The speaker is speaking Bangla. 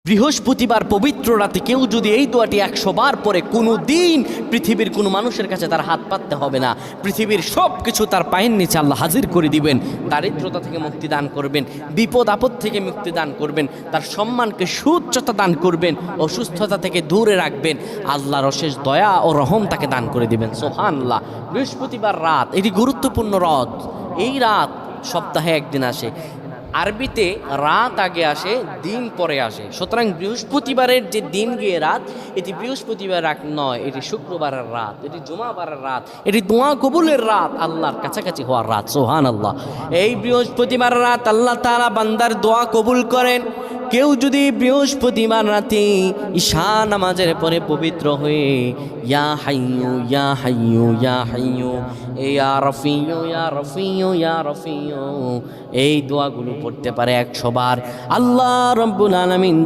বৃহস্পতিবার পবিত্র রাতে কেউ যদি এই দোয়াটি 100 বার পরে কোনো দিন পৃথিবীর কোনো মানুষের কাছে তার হাত পাততে হবে না। পৃথিবীর সব কিছু তার পায়ের নিচে আল্লাহ হাজির করে দিবেন। দারিদ্রতা থেকে মুক্তি দান করবেন, বিপদ আপদ থেকে মুক্তি দান করবেন, তার সম্মানকে সুউচ্চতা দান করবেন, অসুস্থতা থেকে দূরে রাখবেন। আল্লাহর অশেষ দয়া ও রহম তাকে দান করে দিবেন। সুবহানাল্লাহ। বৃহস্পতিবার রাত এটি গুরুত্বপূর্ণ রাত। এই রাত সপ্তাহে একদিন আসে। আরবিতে রাত আগে আসে, দিন পরে আসে। সুতরাং বৃহস্পতিবারের যে দিন গিয়ে রাত, এটি বৃহস্পতিবার রাত নয়, এটি শুক্রবারের রাত, এটি জুমাবারের রাত, এটি দোয়া কবুলের রাত, আল্লাহর কাছাকাছি হওয়ার রাত। সুবহানাল্লাহ। এই বৃহস্পতিবার রাত আল্লাহ তাআলা বান্দার দোয়া কবুল করেন। কেউ যদি বৃহস্পতিবার রাতে ঈশা নামাজের পরে পবিত্র হয়ে ইয়া হাইয়ু ইয়া হাইয়ু ইয়া হাইয়ু ইয়া রফিয়ু ইয়া রফিয়ু ইয়া রফিয়ু এই দোয়াগুলো পড়তে পারে 100 বার, আল্লাহ রাব্বুল আলামিন